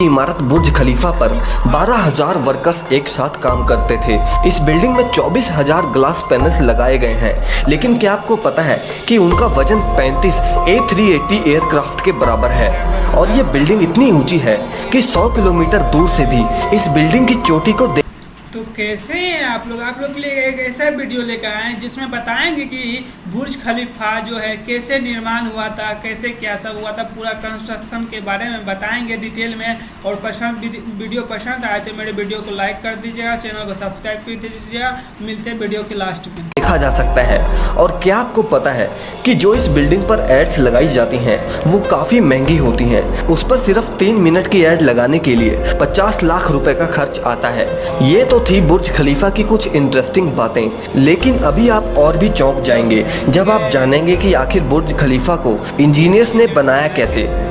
इमारत बुर्ज खलीफा पर 12,000 वर्कर्स एक साथ काम करते थे। इस बिल्डिंग में 24,000 ग्लास पैनल्स लगाए गए हैं, लेकिन क्या आपको पता है कि उनका वजन 35 A380 एयरक्राफ्ट के बराबर है। और ये बिल्डिंग इतनी ऊंची है कि 100 किलोमीटर दूर से भी इस बिल्डिंग की चोटी को तो कैसे हैं आप लोग के लिए एक ऐसा वीडियो लेकर आए हैं जिसमें बताएंगे कि बुर्ज खलीफा जो है कैसे निर्माण हुआ था, कैसे क्या सब हुआ था, पूरा कंस्ट्रक्शन के बारे में बताएंगे डिटेल में। और वीडियो पसंद आए तो मेरे वीडियो को लाइक कर दीजिएगा, चैनल को सब्सक्राइब कर दीजिएगा। मिलते हैं वीडियो के लास्ट में। देखा जा सकता है। और क्या आपको पता है कि जो इस बिल्डिंग पर एड्स लगाई जाती हैं वो काफ़ी महंगी होती हैं। उस पर सिर्फ 3 मिनट की एड लगाने के लिए 50 लाख रुपए का खर्च आता है। ये तो थी बुर्ज खलीफा की कुछ इंटरेस्टिंग बातें, लेकिन अभी आप और भी चौंक जाएंगे जब आप जानेंगे कि आखिर बुर्ज खलीफा को इंजीनियर्स ने बनाया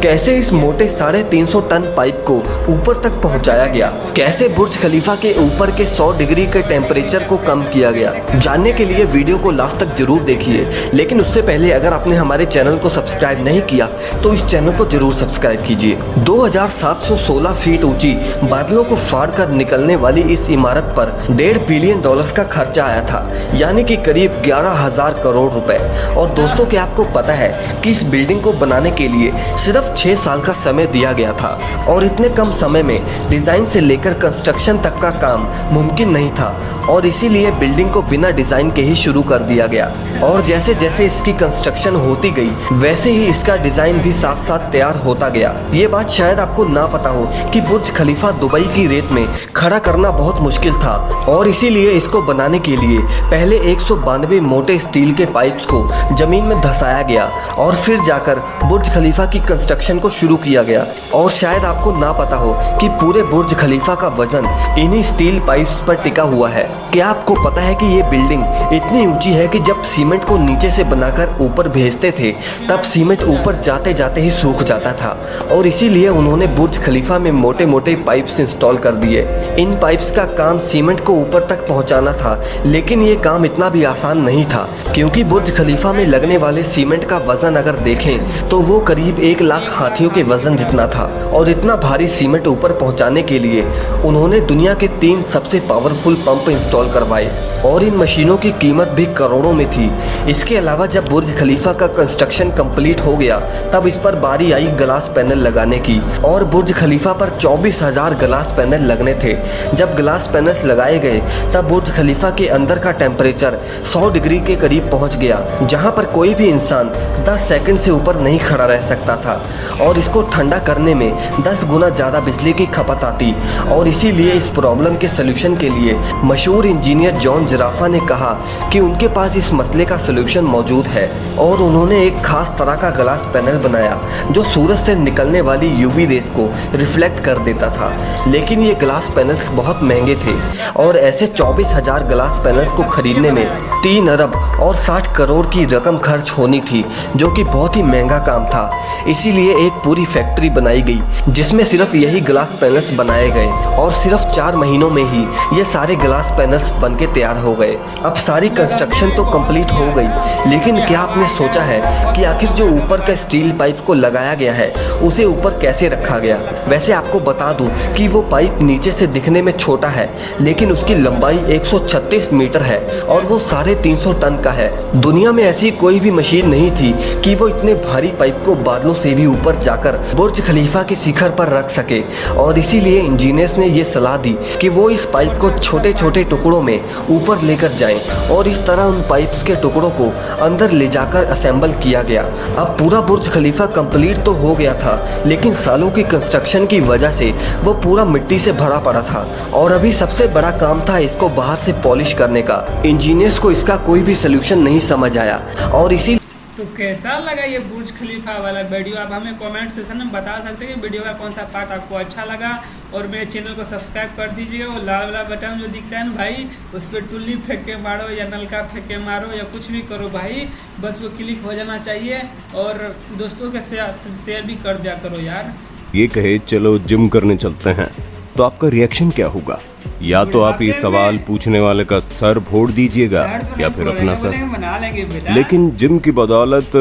कैसे इस मोटे 350 टन पाइप को ऊपर तक पहुंचाया गया, कैसे बुर्ज खलीफा के ऊपर के 100 डिग्री के टेम्परेचर को कम किया गया। जानने के लिए वीडियो को लास्ट तक जरूर देखिए, लेकिन उससे पहले अगर आपने हमारे चैनल को सब्सक्राइब नहीं किया तो इस चैनल को जरूर सब्सक्राइब कीजिए। 2716 फीट ऊंची बादलों को फाड़ कर निकलने वाली इस इमारत पर $1.5 बिलियन का खर्चा आया था, यानी कि करीब 11,000 करोड़ रुपए। और दोस्तों, क्या आपको पता है कि इस बिल्डिंग को बनाने के लिए सिर्फ 6 साल का समय दिया गया था, और इतने कम समय में डिजाइन से लेकर कंस्ट्रक्शन तक का काम मुमकिन नहीं था, और इसीलिए बिल्डिंग को बिना डिजाइन के ही शुरू कर दिया गया। और जैसे जैसे इसकी कंस्ट्रक्शन होती गई वैसे ही इसका डिजाइन भी साथ साथ तैयार होता गया। ये बात शायद आपको ना पता हो कि बुर्ज खलीफा दुबई की रेत में खड़ा करना बहुत मुश्किल था, और इसीलिए इसको बनाने के लिए पहले 192 मोटे स्टील के पाइप्स को जमीन में धंसाया गया, और फिर जाकर बुर्ज खलीफा की कंस्ट्रक्शन को शुरू किया गया। और शायद आपको ना पता हो कि पूरे बुर्ज खलीफा का वजन इन्हीं स्टील पाइप्स पर टिका हुआ है। क्या आपको पता है कि ये बिल्डिंग इतनी ऊंची है कि जब सीमेंट को नीचे से बनाकर ऊपर भेजते थे तब सीमेंट ऊपर जाते जाते ही सूख जाता था, और इसीलिए उन्होंने बुर्ज खलीफा में मोटे मोटे पाइप्स इंस्टॉल कर दिए। इन पाइप्स का काम सीमेंट को ऊपर तक पहुंचाना था, लेकिन ये काम इतना भी आसान नहीं था, क्योंकि बुर्ज खलीफा में लगने वाले सीमेंट का वजन अगर देखें तो वो करीब 1 लाख हाथियों के वजन जितना था। और इतना भारी सीमेंट ऊपर पहुंचाने के लिए उन्होंने दुनिया के 3 सबसे पावरफुल पंप इंस्टॉल करवाए, और इन मशीनों की कीमत भी करोड़ों में थी। इसके अलावा जब बुर्ज खलीफा का कंस्ट्रक्शन कंप्लीट हो गया तब इस पर बारी आई ग्लास पैनल लगाने की, और बुर्ज खलीफा पर 24,000 ग्लास पैनल लगने थे। जब ग्लास पैनल्स लगाए गए तब बुर्ज खलीफा के अंदर का टेम्परेचर 100 डिग्री के करीब पहुंच गया, जहां पर कोई भी इंसान 10 सेकंड से ऊपर नहीं खड़ा रह सकता था, और इसको ठंडा करने में 10 गुना ज़्यादा बिजली की खपत आती। और इसीलिए इस प्रॉब्लम के सलूशन के लिए मशहूर इंजीनियर जॉन जराफा ने कहा कि उनके पास इस मसले का सलूशन मौजूद है, और उन्होंने एक खास तरह का ग्लास पैनल बनाया जो सूरज से निकलने वाली यूवी रेस को रिफ्लेक्ट कर देता था। लेकिन ये ग्लास पैनल्स बहुत महंगे थे, और ऐसे 24,000 ग्लास पैनल्स को खरीदने में 3 अरब और 60 करोड़ की रकम खर्च होनी थी, जो कि बहुत ही महंगा काम था। इसीलिए एक पूरी फैक्ट्री बनाई गई जिसमें सिर्फ यही ग्लास पैनल्स बनाए गए, और सिर्फ 4 महीनों में ही ये सारे ग्लास पैनल्स बन के तैयार हो गए। अब सारी कंस्ट्रक्शन तो कंप्लीट हो गई, लेकिन क्या आपने सोचा है कि आखिर जो ऊपर का स्टील पाइप को लगाया गया है उसे ऊपर कैसे रखा गया? वैसे आपको बता दूं कि वो पाइप नीचे से दिखने में छोटा है, लेकिन उसकी लंबाई 136 मीटर है, और वो 350 टन का है। दुनिया में ऐसी कोई भी मशीन नहीं थी कि वो इतने भारी पाइप को बादलों से भी ऊपर जाकर बुर्ज खलीफा के शिखर पर रख सके। और इसीलिए इंजीनियर्स ने ये सलाह दी कि वो इस पाइप को छोटे छोटे टुकड़ों में ऊपर लेकर जाएं, और इस तरह उन पाइप्स के टुकड़ों को अंदर ले जाकर असेंबल किया गया। अब पूरा बुर्ज खलीफा कंप्लीट तो हो गया था, लेकिन सालों की कंस्ट्रक्शन की वजह से वो पूरा मिट्टी से भरा पड़ा था, और अभी सबसे बड़ा काम था इसको बाहर से पॉलिश करने का। इंजीनियर्स को इसका कोई भी सलूशन नहीं समझ आया, और इसी तो कैसा लगा ये बुर्ज खलीफा वाला वीडियो? आप हमें कमेंट सेक्शन में बता सकते हैं कि वीडियो का कौन सा पार्ट आपको अच्छा लगा। और मेरे चैनल को सब्सक्राइब कर दीजिएगा। वो लाल वाला बटन जो दिखता है ना भाई, उस पर टुल्ली फेंक के मारो या नलका फेंक के मारो या कुछ भी करो भाई, बस वो क्लिक हो जाना चाहिए। और दोस्तों के शेयर भी कर दिया करो यार। ये कहे चलो जिम करने चलते हैं तो आपका रिएक्शन क्या होगा? या तो आप ये सवाल पूछने वाले का सर फोड़ दीजिएगा या फिर अपना सर। बना लेंगे बेटा। लेकिन जिम की बदौलत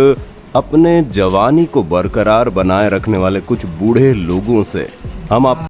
अपने जवानी को बरकरार बनाए रखने वाले कुछ बूढ़े लोगों से हम आप